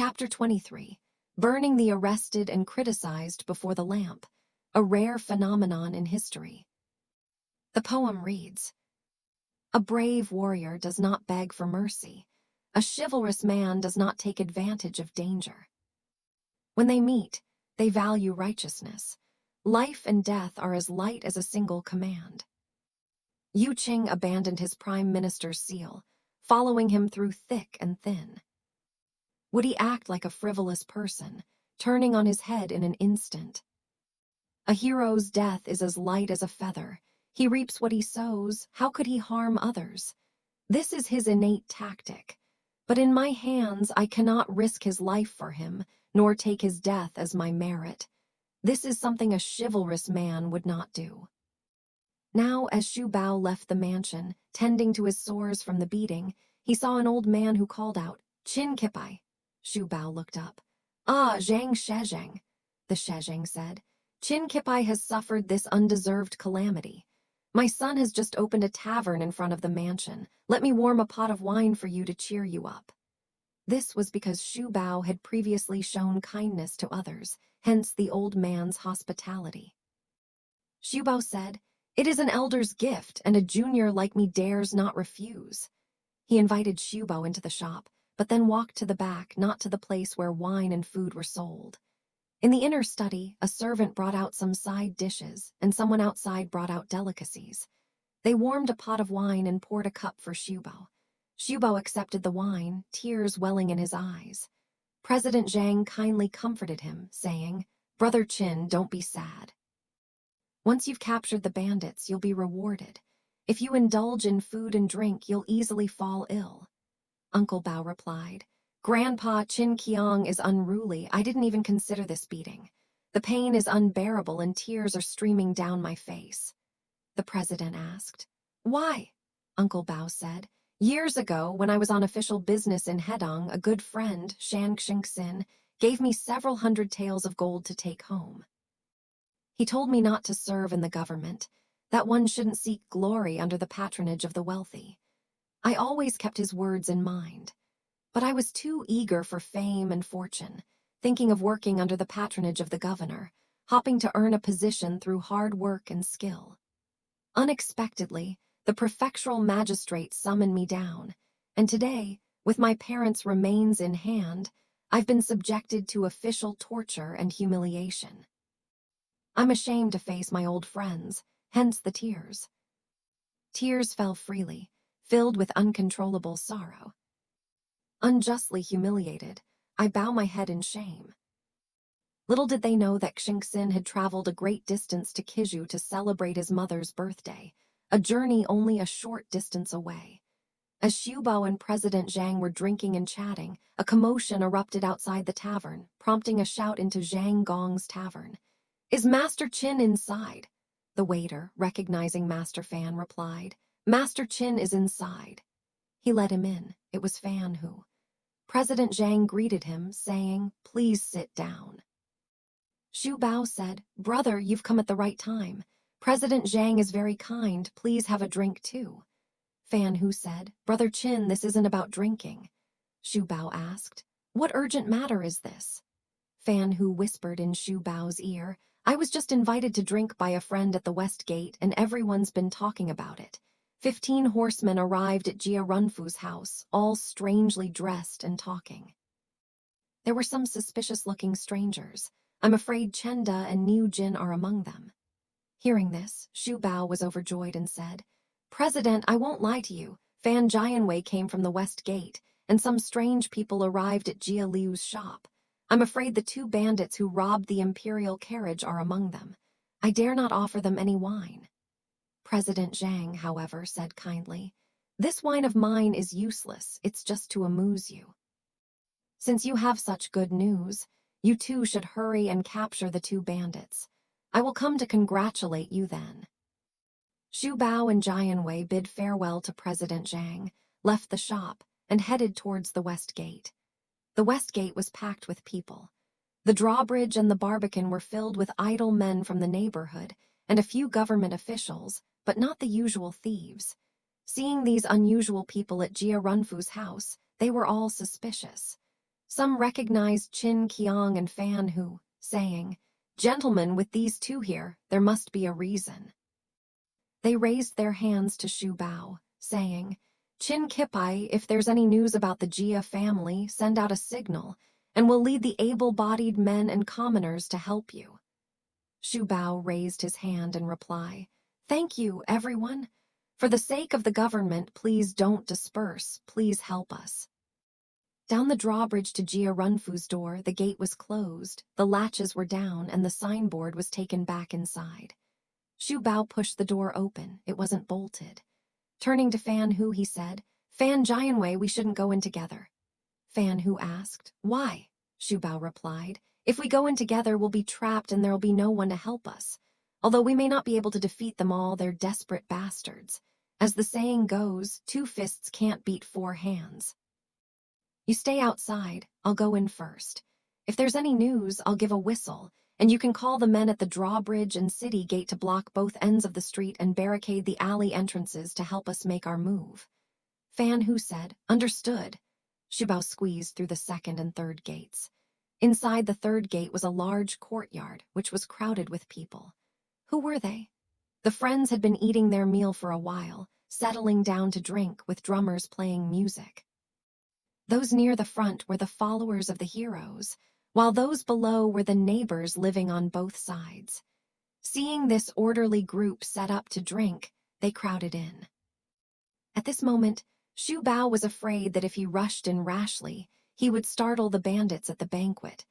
Chapter 23. Burning the arrested and criticized before the lamp, a rare phenomenon in history. The poem reads, "A brave warrior does not beg for mercy. A chivalrous man does not take advantage of danger. When they meet, they value righteousness. Life and death are as light as a single command." Yu Qing abandoned his prime minister's seal, following him through thick and thin. Would he act like a frivolous person, turning on his head in an instant? A hero's death is as light as a feather. He reaps what he sows. How could he harm others? This is his innate tactic. But in my hands, I cannot risk his life for him, nor take his death as my merit. This is something a chivalrous man would not do. Now, as Xu Bao left the mansion, tending to his sores from the beating, he saw an old man who called out, "Qin Kipai." Xu Bao looked up. "Ah, Zhang Shezheng," the Shezheng said. "Qin Kipai has suffered this undeserved calamity. My son has just opened a tavern in front of the mansion. Let me warm a pot of wine for you to cheer you up." This was because Xu Bao had previously shown kindness to others, hence the old man's hospitality. Xu Bao said, "It is an elder's gift, and a junior like me dares not refuse." He invited Xu Bao into the shop, but then walked to the back, not to the place where wine and food were sold. In the inner study, a servant brought out some side dishes, and someone outside brought out delicacies. They warmed a pot of wine and poured a cup for Xu Bao. Xu Bao accepted the wine, tears welling in his eyes. President Zhang kindly comforted him, saying, "Brother Qin, don't be sad. Once you've captured the bandits, you'll be rewarded. If you indulge in food and drink, you'll easily fall ill." Uncle Bao replied, "Grandpa, Qin Qiang is unruly. I didn't even consider this beating. The pain is unbearable and tears are streaming down my face." The president asked, "Why?" Uncle Bao said, "Years ago, when I was on official business in Hedong, a good friend, Shan Xingxin, gave me several hundred taels of gold to take home. He told me not to serve in the government, that one shouldn't seek glory under the patronage of the wealthy. I always kept his words in mind. But I was too eager for fame and fortune, thinking of working under the patronage of the governor, hoping to earn a position through hard work and skill. Unexpectedly, the prefectural magistrate summoned me down, and today, with my parents' remains in hand, I've been subjected to official torture and humiliation. I'm ashamed to face my old friends, hence the tears." Tears fell freely, filled with uncontrollable sorrow. Unjustly humiliated, I bow my head in shame. Little did they know that Xingxin had traveled a great distance to Kizhu to celebrate his mother's birthday, a journey only a short distance away. As Xu Bao and President Zhang were drinking and chatting, a commotion erupted outside the tavern, prompting a shout into Zhang Gong's tavern. "Is Master Qin inside?" The waiter, recognizing Master Fan, replied, "Master Qin is inside." He let him in. It was Fan who. President Zhang greeted him, saying, "Please sit down." Xu Bao said, "Brother, you've come at the right time. President Zhang is very kind. Please have a drink too." Fan Hu said, "Brother Qin, this isn't about drinking." Xu Bao asked, "What urgent matter is this?" Fan Hu whispered in Xu Bao's ear, "I was just invited to drink by a friend at the West Gate, and everyone's been talking about it. 15 horsemen arrived at Jia Runfu's house, all strangely dressed and talking. There were some suspicious-looking strangers. I'm afraid Chenda and Niu Jin are among them." Hearing this, Xu Bao was overjoyed and said, "President, I won't lie to you. Fan Jianwei came from the West Gate, and some strange people arrived at Jia Liu's shop. I'm afraid the 2 bandits who robbed the imperial carriage are among them. I dare not offer them any wine." President Zhang, however, said kindly, "This wine of mine is useless. It's just to amuse you. Since you have such good news, you too should hurry and capture the 2 bandits. I will come to congratulate you then." Xu Bao and Jianwei bid farewell to President Zhang, left the shop, and headed towards the West Gate. The West Gate was packed with people. The drawbridge and the barbican were filled with idle men from the neighborhood and a few government officials, but not the usual thieves. Seeing these unusual people at Jia Runfu's house, they were all suspicious. Some recognized Qin Qiang and Fan Hu, saying, "Gentlemen, with these two here, there must be a reason." They raised their hands to Xu Bao, saying, "Qin Kipai, if there's any news about the Jia family, send out a signal, and we'll lead the able-bodied men and commoners to help you." Xu Bao raised his hand in reply, "Thank you, everyone. For the sake of the government, please don't disperse. Please help us." Down the drawbridge to Jia Runfu's door, the gate was closed, the latches were down, and the signboard was taken back inside. Xu Bao pushed the door open. It wasn't bolted. Turning to Fan Hu, he said, "Fan Jianwei, we shouldn't go in together." Fan Hu asked, "Why?" Xu Bao replied, "If we go in together, we'll be trapped and there'll be no one to help us. Although we may not be able to defeat them all, they're desperate bastards. As the saying goes, 2 fists can't beat 4 hands. You stay outside, I'll go in first. If there's any news, I'll give a whistle, and you can call the men at the drawbridge and city gate to block both ends of the street and barricade the alley entrances to help us make our move." Fan Hu said, "Understood." Xu Bao squeezed through the second and third gates. Inside the third gate was a large courtyard, which was crowded with people. Who were they? The friends had been eating their meal for a while, settling down to drink with drummers playing music. Those near the front were the followers of the heroes, while those below were the neighbors living on both sides. Seeing this orderly group set up to drink, they crowded in. At this moment, Xu Bao was afraid that if he rushed in rashly, he would startle the bandits at the banquet.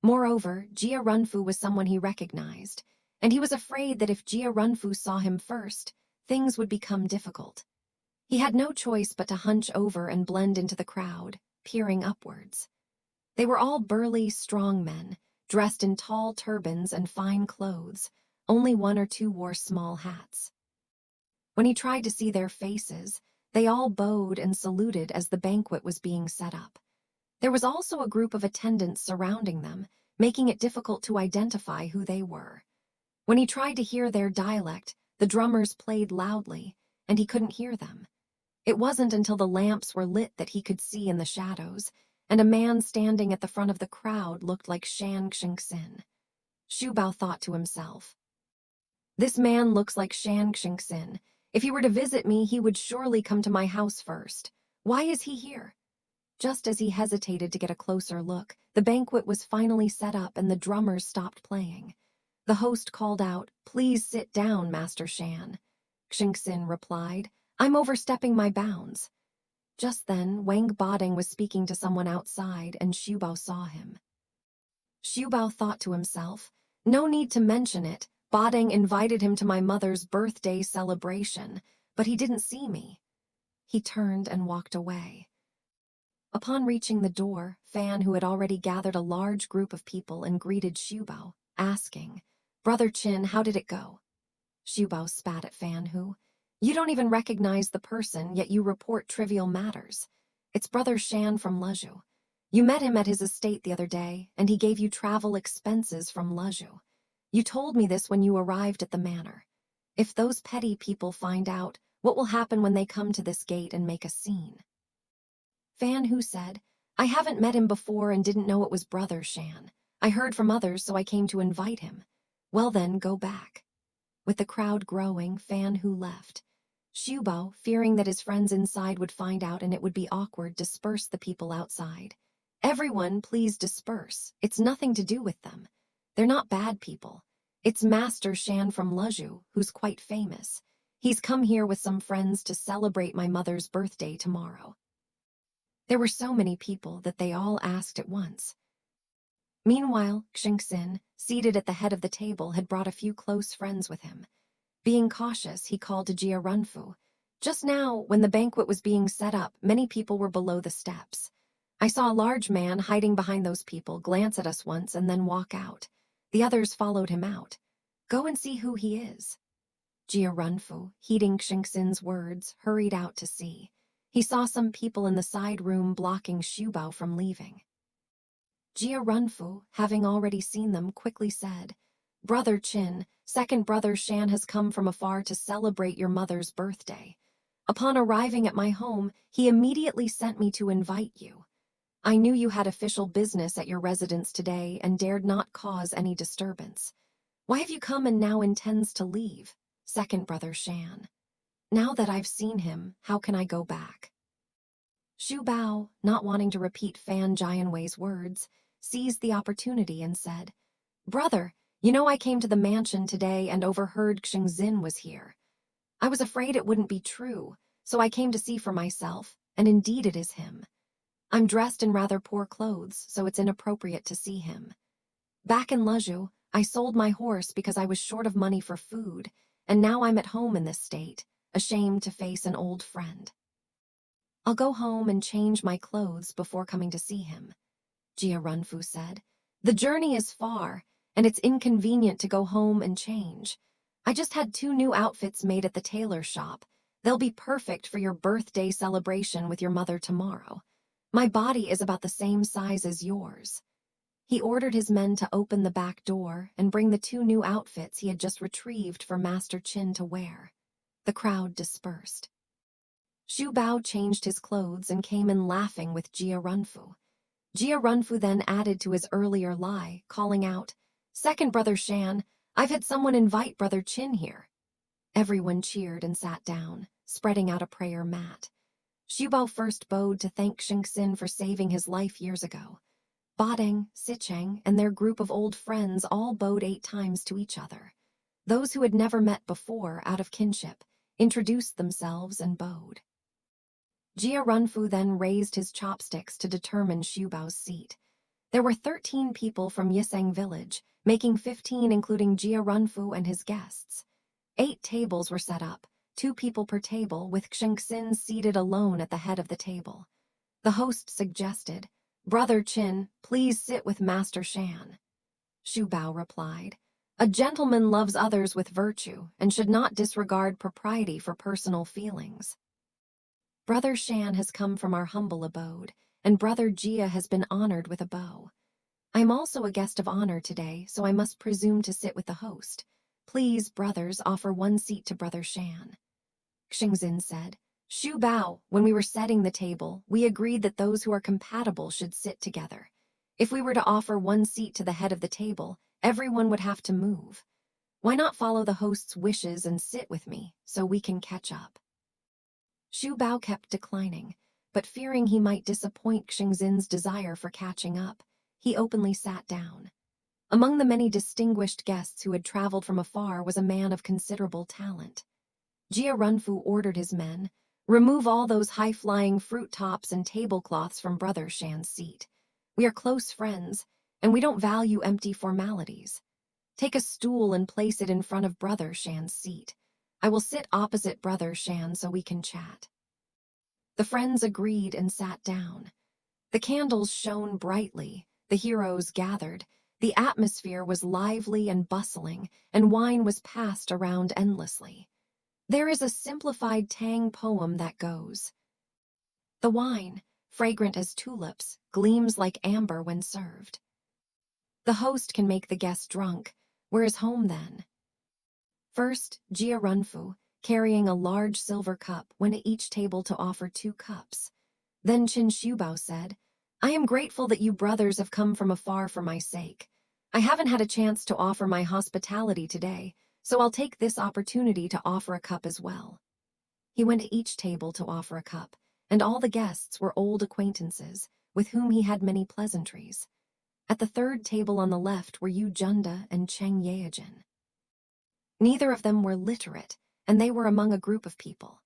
Moreover, Jia Runfu was someone he recognized, and he was afraid that if Jia Runfu saw him first, things would become difficult. He had no choice but to hunch over and blend into the crowd, peering upwards. They were all burly, strong men, dressed in tall turbans and fine clothes. Only 1 or 2 wore small hats. When he tried to see their faces, they all bowed and saluted as the banquet was being set up. There was also a group of attendants surrounding them, making it difficult to identify who they were. When he tried to hear their dialect, the drummers played loudly, and he couldn't hear them. It wasn't until the lamps were lit that he could see in the shadows, and a man standing at the front of the crowd looked like Shan Xingxin. Xu Bao thought to himself, "This man looks like Shan Xingxin. If he were to visit me, he would surely come to my house first. Why is he here?" Just as he hesitated to get a closer look, the banquet was finally set up and the drummers stopped playing. The host called out, "Please sit down, Master Shan." Xingxin replied, "I'm overstepping my bounds." Just then, Wang Bading was speaking to someone outside, and Xu Bao saw him. Xu Bao thought to himself, "No need to mention it. Bading invited him to my mother's birthday celebration, but he didn't see me." He turned and walked away. Upon reaching the door, Fan, who had already gathered a large group of people and greeted Xu Bao, asking, "Brother Qin, how did it go?" Xu Bao spat at Fan Hu. "You don't even recognize the person, yet you report trivial matters. It's Brother Shan from Lezhu. You met him at his estate the other day, and he gave you travel expenses from Lezhu. You told me this when you arrived at the manor. If those petty people find out, what will happen when they come to this gate and make a scene?" Fan Hu said, "I haven't met him before and didn't know it was Brother Shan. I heard from others, so I came to invite him." "Well then, go back." With the crowd growing, Fan Hu left. Xu Bao, fearing that his friends inside would find out and it would be awkward, dispersed the people outside. "Everyone, please disperse. It's nothing to do with them. They're not bad people. It's Master Shan from Lezhu, who's quite famous. He's come here with some friends to celebrate my mother's birthday tomorrow." There were so many people that they all asked at once. Meanwhile, Xingxin, seated at the head of the table, had brought a few close friends with him. Being cautious, he called to Jia Runfu. "Just now, when the banquet was being set up, many people were below the steps. I saw a large man hiding behind those people glance at us once and then walk out. The others followed him out. Go and see who he is." Jia Runfu, heeding Xingxin's words, hurried out to see. He saw some people in the side room blocking Xu Bao from leaving. Jia Runfu, having already seen them, quickly said, "Brother Qin, second Brother Shan has come from afar to celebrate your mother's birthday. Upon arriving at my home, he immediately sent me to invite you. I knew you had official business at your residence today and dared not cause any disturbance. Why have you come and now intends to leave? Second brother Shan. Now that I've seen him, how can I go back? Xu Bao, not wanting to repeat Fan Jianwei's words, seized the opportunity and said, Brother, you know I came to the mansion today and overheard Xingzin was here. I was afraid it wouldn't be true, so I came to see for myself, and indeed it is him. I'm dressed in rather poor clothes, so it's inappropriate to see him. Back in Lezhou, I sold my horse because I was short of money for food, and now I'm at home in this state, ashamed to face an old friend. I'll go home and change my clothes before coming to see him, Jia Runfu said. The journey is far, and it's inconvenient to go home and change. I just had 2 new outfits made at the tailor shop. They'll be perfect for your birthday celebration with your mother tomorrow. My body is about the same size as yours. He ordered his men to open the back door and bring the 2 new outfits he had just retrieved for Master Qin to wear. The crowd dispersed. Xu Bao changed his clothes and came in laughing with Jia Runfu. Jia Runfu then added to his earlier lie, calling out, Second brother Shan, I've had someone invite brother Qin here. Everyone cheered and sat down, spreading out a prayer mat. Xu Bao first bowed to thank Xingxin for saving his life years ago. Badeng, Sicheng, and their group of old friends all bowed 8 times to each other. Those who had never met before, out of kinship, introduced themselves and bowed. Jia Runfu then raised his chopsticks to determine Xu Bao's seat. There were 13 people from Yiseng village, making 15 including Jia Runfu and his guests. 8 tables were set up, 2 people per table, with Xingxin seated alone at the head of the table. The host suggested, Brother Qin, please sit with Master Shan. Xu Bao replied, A gentleman loves others with virtue and should not disregard propriety for personal feelings. Brother Shan has come from our humble abode, and Brother Jia has been honored with a bow. I am also a guest of honor today, so I must presume to sit with the host. Please, brothers, offer 1 seat to Brother Shan. Xingzin said, Xu Bao, when we were setting the table, we agreed that those who are compatible should sit together. If we were to offer 1 seat to the head of the table, everyone would have to move. Why not follow the host's wishes and sit with me, so we can catch up? Xu Bao kept declining, but fearing he might disappoint Xingzin's desire for catching up, he openly sat down. Among the many distinguished guests who had traveled from afar was a man of considerable talent. Jia Runfu ordered his men, remove all those high-flying fruit tops and tablecloths from Brother Shan's seat. We are close friends, and we don't value empty formalities. Take a stool and place it in front of Brother Shan's seat. I will sit opposite Brother Shan so we can chat. The friends agreed and sat down. The candles shone brightly, the heroes gathered, the atmosphere was lively and bustling, and wine was passed around endlessly. There is a simplified Tang poem that goes, The wine, fragrant as tulips, gleams like amber when served. The host can make the guest drunk. Where is home then? First, Jia Runfu, carrying a large silver cup, went at each table to offer 2 cups. Then Qin Shubao said, I am grateful that you brothers have come from afar for my sake. I haven't had a chance to offer my hospitality today, so I'll take this opportunity to offer a cup as well. He went to each table to offer a cup, and all the guests were old acquaintances, with whom he had many pleasantries. At the 3rd table on the left were Yu Junda and Cheng Yeajin. Neither of them were literate, and they were among a group of people.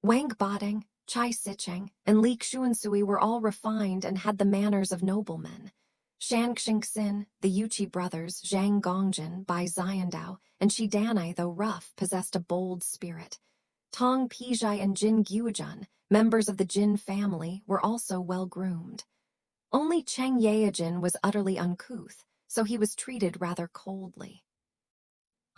Wang Badeng, Chai Sicheng, and Li Xuansui were all refined and had the manners of noblemen. Shan Xingxin, the Yuqi brothers, Zhang Gongjin, Bai Xiandao, and Shi Danai, though rough, possessed a bold spirit. Tong Pizhai and Jin Guojun, members of the Jin family, were also well-groomed. Only Cheng Yeajin was utterly uncouth, so he was treated rather coldly.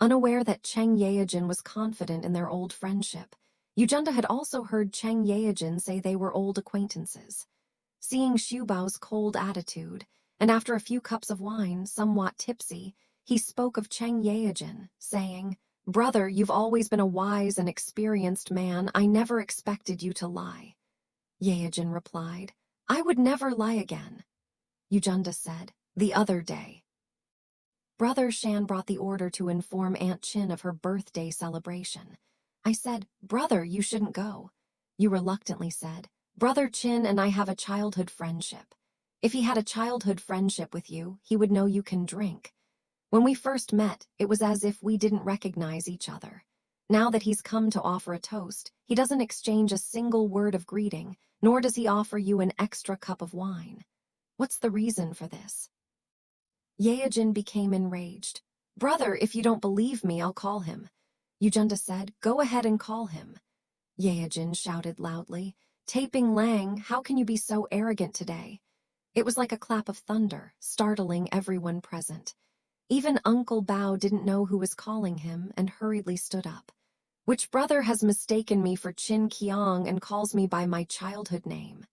Unaware that Cheng Yeajin was confident in their old friendship, Yujunda had also heard Cheng Yeajin say they were old acquaintances. Seeing Xu Bao's cold attitude, and after a few cups of wine, somewhat tipsy, he spoke of Cheng Yeajin, saying, Brother, you've always been a wise and experienced man. I never expected you to lie. Yeajin replied, I would never lie again, Yujunda said, the other day. Brother Shan brought the order to inform Aunt Chin of her birthday celebration. I said, Brother, you shouldn't go. You reluctantly said, Brother Chin and I have a childhood friendship. If he had a childhood friendship with you, he would know you can drink. When we first met, it was as if we didn't recognize each other. Now that he's come to offer a toast, he doesn't exchange a single word of greeting, nor does he offer you an extra cup of wine. What's the reason for this? Yeojin became enraged. Brother, if you don't believe me, I'll call him. Yujunda said, Go ahead and call him. Yeojin shouted loudly, Taping Lang, how can you be so arrogant today? It was like a clap of thunder, startling everyone present. Even Uncle Bao didn't know who was calling him and hurriedly stood up. Which brother has mistaken me for Chin Kiang and calls me by my childhood name?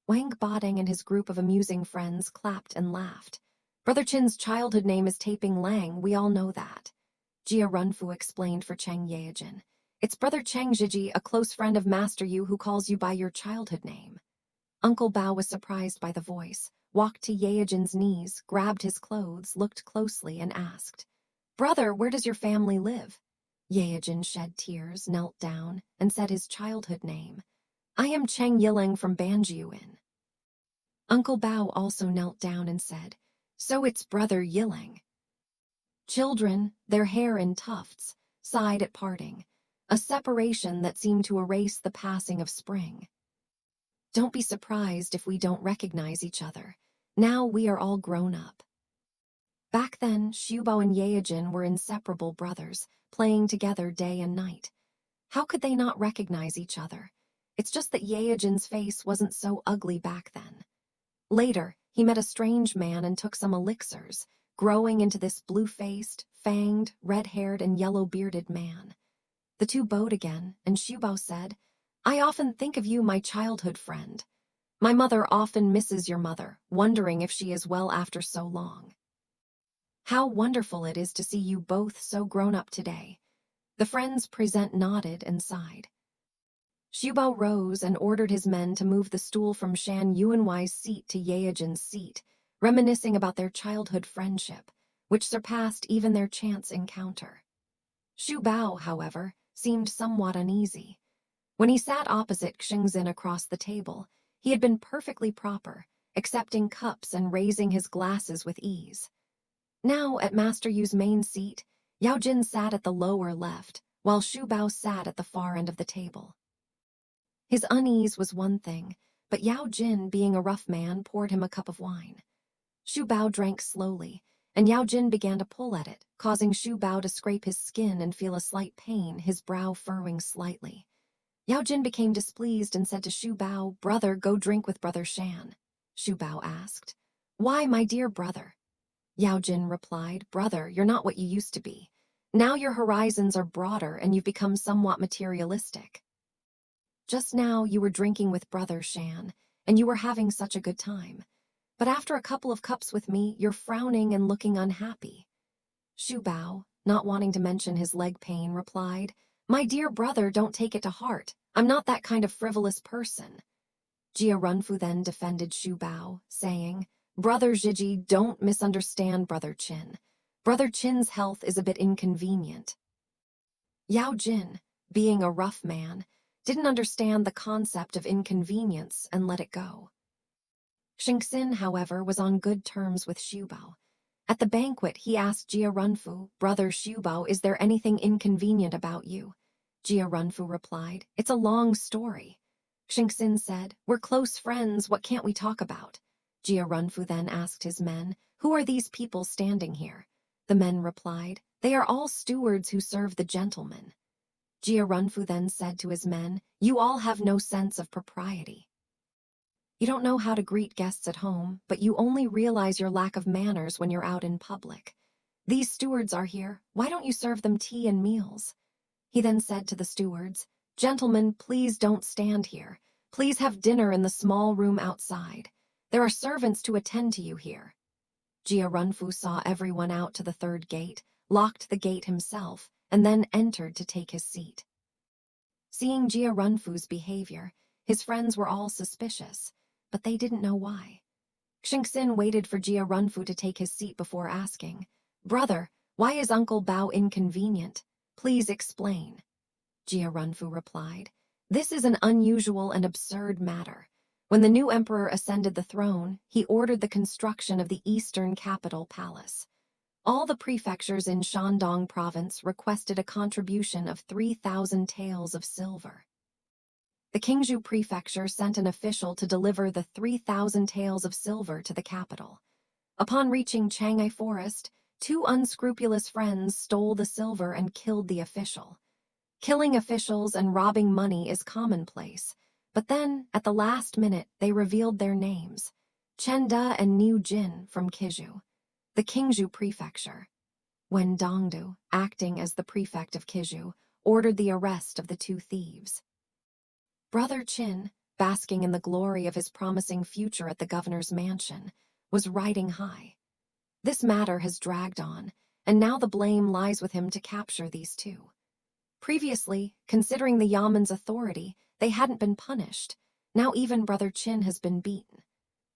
Wang Boding and his group of amusing friends clapped and laughed. Brother Chin's childhood name is Taping Lang, we all know that. Jia Runfu explained for Cheng Yeojin. It's Brother Cheng Zhiji, a close friend of Master Yu, who calls you by your childhood name. Uncle Bao was surprised by the voice, walked to Yeojin's knees, grabbed his clothes, looked closely, and asked, Brother, where does your family live? Yeojin shed tears, knelt down, and said his childhood name. I am Cheng Yiling from Banjiuin. Uncle Bao also knelt down and said, So it's Brother Yiling. Children, their hair in tufts, sighed at parting, a separation that seemed to erase the passing of spring. Don't be surprised if we don't recognize each other. Now we are all grown up. Back then, Xiubao and Yeojin were inseparable brothers, playing together day and night. How could they not recognize each other? It's just that Yeojin's face wasn't so ugly back then. Later, he met a strange man and took some elixirs, growing into this blue-faced, fanged, red-haired, and yellow-bearded man. The two bowed again, and Xiubao said, I often think of you, my childhood friend. My mother often misses your mother, wondering if she is well after so long. How wonderful it is to see you both so grown up today. The friends present nodded and sighed. Xiubao rose and ordered his men to move the stool from Shan Yuanwei's seat to Yeojin's seat, reminiscing about their childhood friendship, which surpassed even their chance encounter. Xu Bao, however, seemed somewhat uneasy. When he sat opposite Xingzin across the table, he had been perfectly proper, accepting cups and raising his glasses with ease. Now, at Master Yu's main seat, Yao Jin sat at the lower left, while Xu Bao sat at the far end of the table. His unease was one thing, but Yao Jin, being a rough man, poured him a cup of wine. Xu Bao drank slowly, and Yao Jin began to pull at it, causing Xu Bao to scrape his skin and feel a slight pain, his brow furrowing slightly. Yao Jin became displeased and said to Xu Bao, Brother, go drink with Brother Shan. Xu Bao asked, Why, my dear brother? Yao Jin replied, Brother, you're not what you used to be. Now your horizons are broader and you've become somewhat materialistic. Just now you were drinking with Brother Shan, and you were having such a good time. But after a couple of cups with me, you're frowning and looking unhappy. Xu Bao, not wanting to mention his leg pain, replied, My dear brother, don't take it to heart. I'm not that kind of frivolous person. Jia Runfu then defended Xu Bao, saying, Brother Zhiji, don't misunderstand Brother Qin. Brother Qin's health is a bit inconvenient. Yao Jin, being a rough man, didn't understand the concept of inconvenience and let it go. Xingxin, however, was on good terms with Xu Bao. At the banquet, he asked Jia Runfu, Brother Xu Bao, is there anything inconvenient about you? Jia Runfu replied, It's a long story. Xingxin said, We're close friends, what can't we talk about? Jia Runfu then asked his men, Who are these people standing here? The men replied, They are all stewards who serve the gentleman. Jia Runfu then said to his men, You all have no sense of propriety. You don't know how to greet guests at home, but you only realize your lack of manners when you're out in public. These stewards are here, why don't you serve them tea and meals? He then said to the stewards, Gentlemen, please don't stand here. Please have dinner in the small room outside. There are servants to attend to you here. Jia Runfu saw everyone out to the third gate, locked the gate himself, and then entered to take his seat. Seeing Jia Runfu's behavior, his friends were all suspicious, but they didn't know why. Xingxin waited for Jia Runfu to take his seat before asking, "Brother, why is Uncle Bao inconvenient? Please explain." Jia Runfu replied, "This is an unusual and absurd matter. When the new emperor ascended the throne, he ordered the construction of the eastern capital palace. All the prefectures in Shandong province requested a contribution of 3,000 taels of silver. The Qingzhou prefecture sent an official to deliver the 3,000 taels of silver to the capital. Upon reaching Chang'ai Forest, two unscrupulous friends stole the silver and killed the official. Killing officials and robbing money is commonplace, but then, at the last minute, they revealed their names, Chen De and Niu Jin from Qizhou, the Qingzhou prefecture. Wen Dongdu, acting as the prefect of Qizhou, ordered the arrest of the two thieves. Brother Qin, basking in the glory of his promising future at the governor's mansion, was riding high. This matter has dragged on, and now the blame lies with him to capture these two. Previously, considering the Yamen's authority, they hadn't been punished. Now even Brother Qin has been beaten.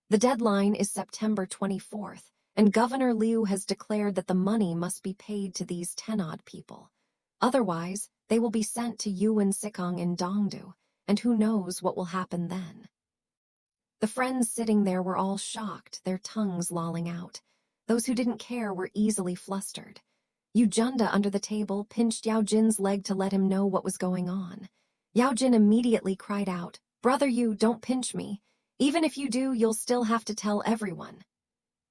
The deadline is September 24th, and Governor Liu has declared that the money must be paid to these 10-odd people. Otherwise, they will be sent to Yuan Sikong in Dongdu, and who knows what will happen then. The friends sitting there were all shocked, their tongues lolling out. Those who didn't care were easily flustered. Yu Junda under the table pinched Yao Jin's leg to let him know what was going on. Yao Jin immediately cried out, "Brother Yu, don't pinch me. Even if you do, you'll still have to tell everyone."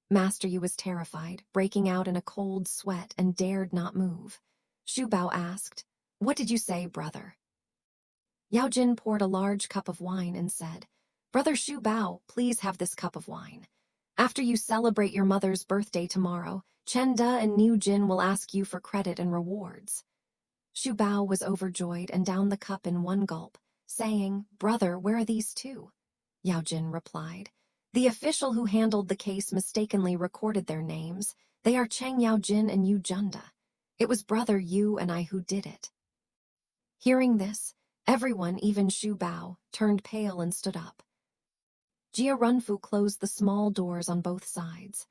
Master Yu was terrified, breaking out in a cold sweat and dared not move. Xu Bao asked, "What did you say, brother?" Yao Jin poured a large cup of wine and said, "Brother Xu Bao, please have this cup of wine. After you celebrate your mother's birthday tomorrow, Chen De and Niu Jin will ask you for credit and rewards." Xu Bao was overjoyed and downed the cup in one gulp, saying, "Brother, where are these two?" Yao Jin replied, "The official who handled the case mistakenly recorded their names. They are Cheng Yao Jin and Yu Junda. It was Brother Yu and I who did it." Hearing this, everyone, even Xu Bao, turned pale and stood up. Jia Runfu closed the small doors on both sides.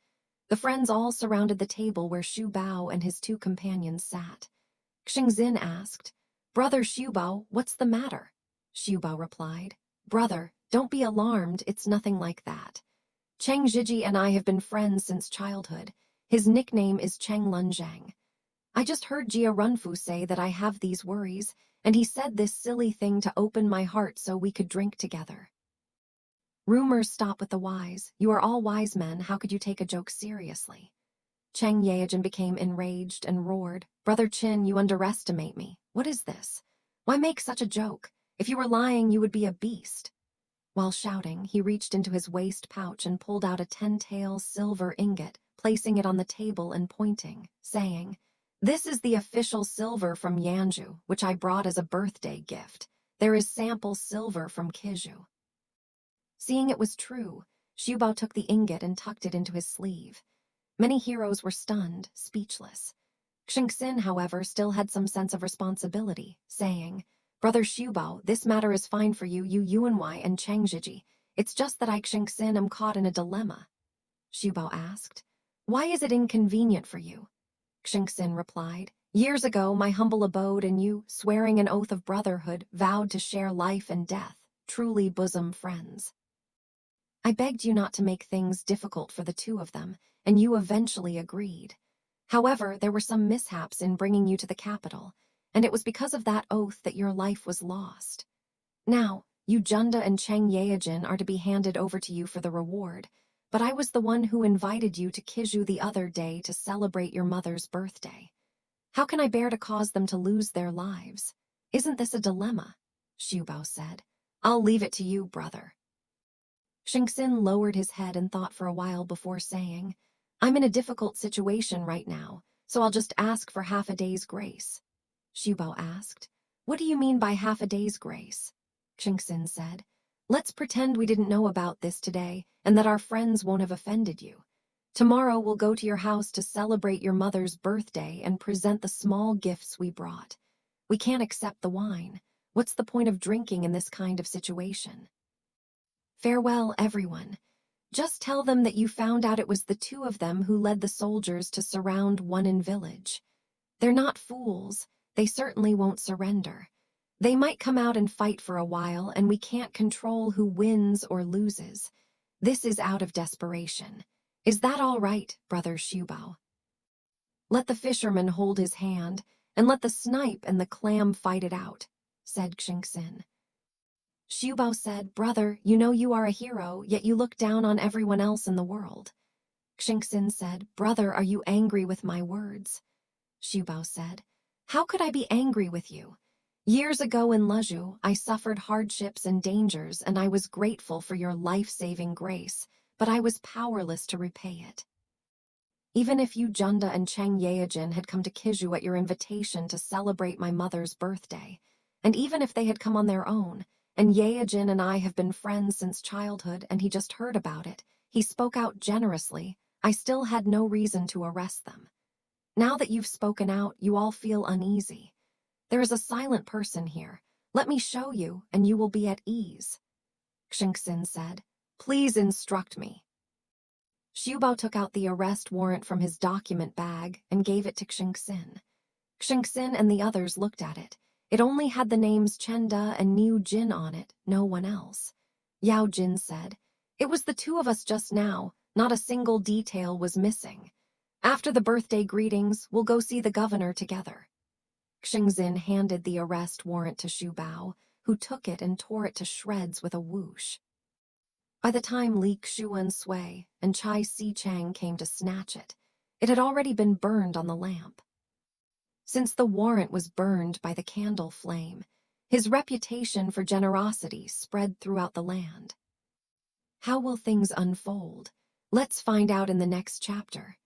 The friends all surrounded the table where Xu Bao and his two companions sat. Xingxin asked, "Brother Xu Bao, what's the matter?" Xu Bao replied, "Brother, don't be alarmed, it's nothing like that. Cheng Zhiji and I have been friends since childhood. His nickname is Cheng Lunzhang. I just heard Jia Runfu say that I have these worries, and he said this silly thing to open my heart so we could drink together." Rumors stop with the wise. You are all wise men, how could you take a joke seriously? Cheng Yaojin became enraged and roared, "Brother Qin, you underestimate me. What is this? Why make such a joke? If you were lying, you would be a beast." While shouting, he reached into his waist pouch and pulled out a 10-tael silver ingot, placing it on the table and pointing, saying, "This is the official silver from Yanzhou, which I brought as a birthday gift. There is sample silver from Qizhou." Seeing it was true, Xu Bao took the ingot and tucked it into his sleeve. Many heroes were stunned, speechless. Xingxin, however, still had some sense of responsibility, saying, "Brother Xu Bao, this matter is fine for you, Yuanwei and Cheng Zhiji. It's just that I, Xingxin, am caught in a dilemma." Xu Bao asked, "Why is it inconvenient for you?" Xingxin replied, "Years ago, my humble abode and you, swearing an oath of brotherhood, vowed to share life and death, truly bosom friends. I begged you not to make things difficult for the two of them, and you eventually agreed. However, there were some mishaps in bringing you to the capital, and it was because of that oath that your life was lost. Now, Yu Junda and Cheng Yaojin are to be handed over to you for the reward, but I was the one who invited you to Qizhou the other day to celebrate your mother's birthday. How can I bear to cause them to lose their lives? Isn't this a dilemma?" Xu Bao said. "I'll leave it to you, brother." Xingxin lowered his head and thought for a while before saying, "I'm in a difficult situation right now, so I'll just ask for half a day's grace." Xu Bao asked, "What do you mean by half a day's grace?" Xingxin said, "Let's pretend we didn't know about this today and that our friends won't have offended you. Tomorrow we'll go to your house to celebrate your mother's birthday and present the small gifts we brought. We can't accept the wine. What's the point of drinking in this kind of situation?" Farewell, everyone. Just tell them that you found out it was the two of them who led the soldiers to surround One village. They're not fools. They certainly won't surrender. They might come out and fight for a while, and we can't control who wins or loses. This is out of desperation. Is that all right, Brother Shubao? Let the fisherman hold his hand, and let the snipe and the clam fight it out, said Xingxin. Shubao said, Brother, you know you are a hero, yet you look down on everyone else in the world. Xingxin said, Brother, are you angry with my words? Shubao said, How could I be angry with you? Years ago in Lezhu, I suffered hardships and dangers, and I was grateful for your life-saving grace, but I was powerless to repay it. Even if you Junda and Cheng Yeajin had come to Kiju at your invitation to celebrate my mother's birthday, and even if they had come on their own, and Yeajin and I have been friends since childhood and he just heard about it, he spoke out generously, I still had no reason to arrest them. Now that you've spoken out, you all feel uneasy. There is a silent person here. Let me show you, and you will be at ease. Xingxin said, Please instruct me. Shubao took out the arrest warrant from his document bag and gave it to Xingxin. Xingxin and the others looked at it. It only had the names Chenda and Niu Jin on it, no one else. Yao Jin said, It was the two of us just now. Not a single detail was missing. After the birthday greetings, we'll go see the governor together. Xingxin handed the arrest warrant to Shubao, who took it and tore it to shreds with a whoosh. By the time Li Xuan Sui and Chai Si-chang came to snatch it, it had already been burned on the lamp. Since the warrant was burned by the candle flame, his reputation for generosity spread throughout the land. How will things unfold? Let's find out in the next chapter.